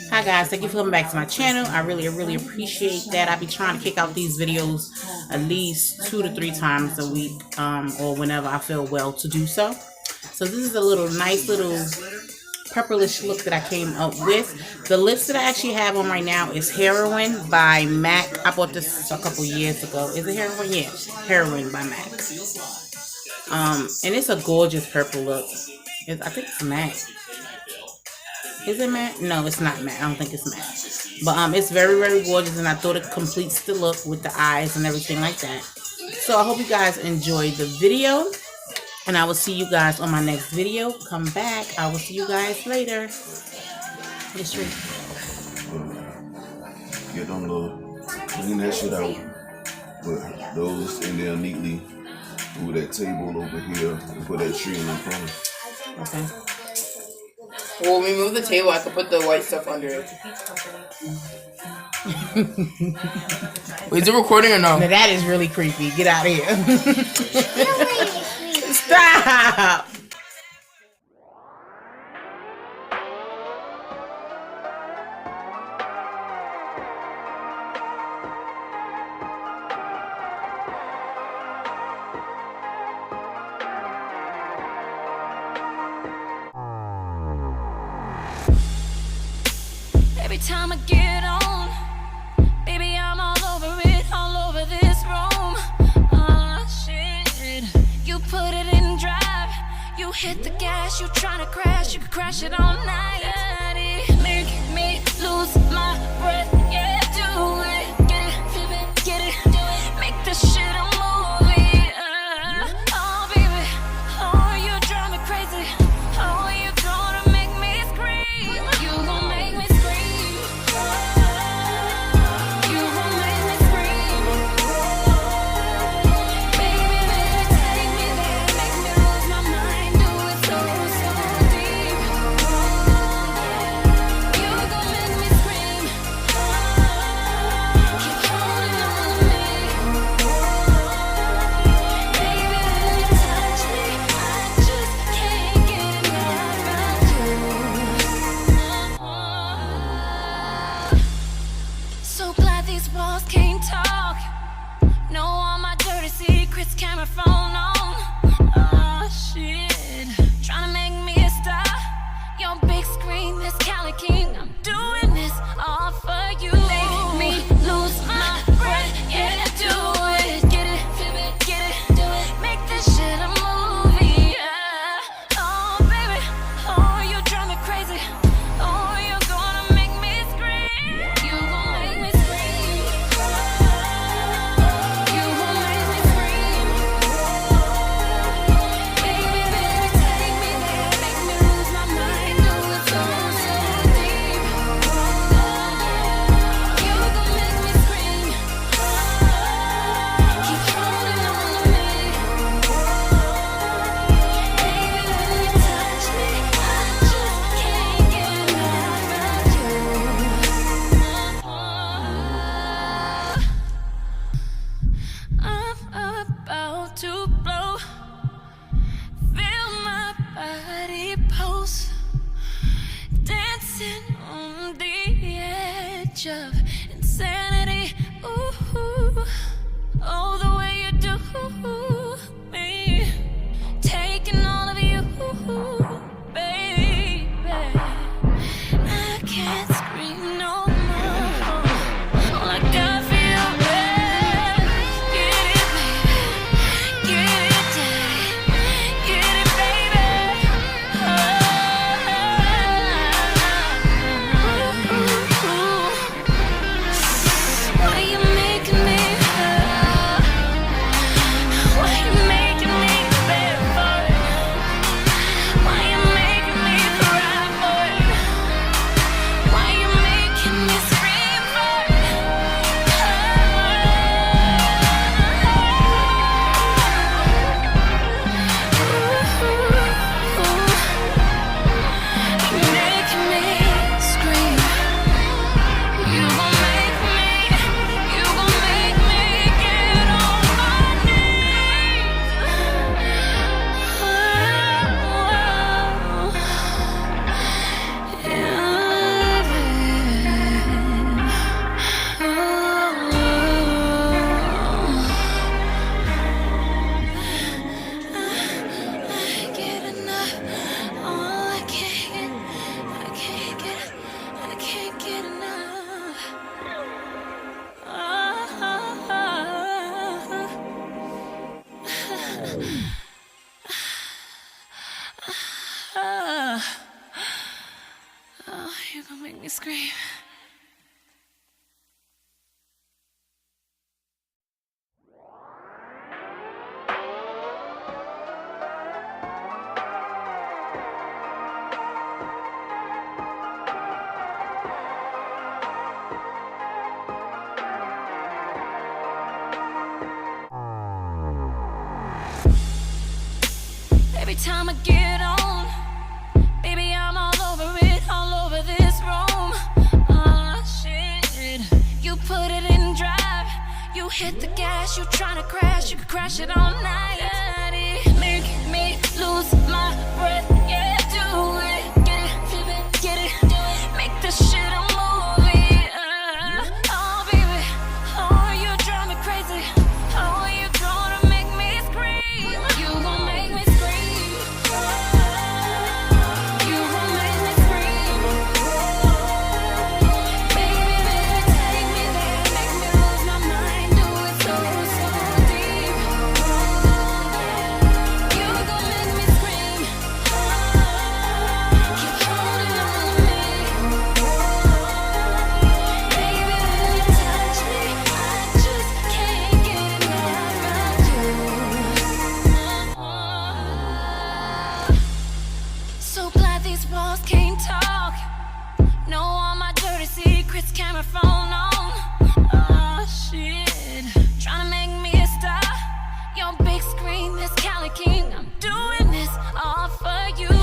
Hi guys, thank you for coming back to my channel. I really appreciate that. I be trying to kick out these videos at least 2 to 3 times a week, or whenever I feel well to do so. So this is a nice little purplish look that I came up with. The lips that I actually have on right now is Heroin by MAC. I bought this a couple years ago. Is it Heroin? Yeah, Heroin by MAC. And it's a gorgeous purple look. I think it's matte. Is it matte? No, it's not matte. I don't think it's matte. But it's very gorgeous, and I thought it completes the look with the eyes and everything like that. So I hope you guys enjoyed the video, and I will see you guys on my next video. Come back. I will see you guys later. Yes, right. Get them clean that shit out. Put those in there neatly. Move that table over here and put that tree in the corner. Okay. Well, when we move the table, I can put the white stuff under it. Wait, is it recording or no? Now that is really creepy. Get out of here. Stop. Every time I get on, baby, I'm all over it, all over this room. Oh shit, you put it in drive, you hit the gas, you tryna crash, you could crash it all night. Make me lose my breath, yeah, do it, get it, flip it, get it, do it, make this shit a movie. Oh baby, oh you drive me crazy, oh you gonna make me scream, you gon' make me scream. You gon' make me scream. Baby, baby, take me there, make me lose my mind, do it so deep. You gon' make me scream. Keep holding on to me. Baby, touch me, I just can't get enough of you. So glad these walls can't talk. Know all my dirty secrets, camera phone on. Oh shit, tryna make me a star. Your big screen, this Cali King. I'm doing this all for you. Make me lose my breath, yeah, do it. Get it, flip it, get it, do it. Make this shit a movie. Oh baby, oh you drive me crazy. Oh you're gonna make me scream. You gon' make me scream. You gon' make me scream. Baby, baby, take me there, make me lose my mind, do it so deep. You gon' make me scream. Keep holding on to me. Baby, touch me, I just can't get enough of you. I'm about to blow. Feel my body pulse, dancing on the edge of insanity. Ooh, oh the way you do me, taking all of you, baby. I can't scream no more. Like I feel bad. Get it, baby. Get it, daddy. Get it, baby. Why you making me feel? You're gonna make me scream. Every time I get on, baby, I'm all over it, all over this room. Oh shit, you put it in drive, you hit the gas, you tryna crash, you could crash it all night. Make me lose my breath, yeah, do it, get it, flip it, get it, do it, make this shit a movie. Oh baby, oh you drive me crazy, oh you gonna make me scream, you gon' make me scream, you gon' make me scream. Baby, baby, take me there, make me lose my mind, do it so, so deep. You gon' make me scream, keep holding on to me. Baby, when you touch me, I just can't get enough of you. So glad these walls can't talk. Know all my dirty secrets, camera phone on. Oh shit, tryna make me a star. Your big screen, this Cali King. I'm doing this all for you.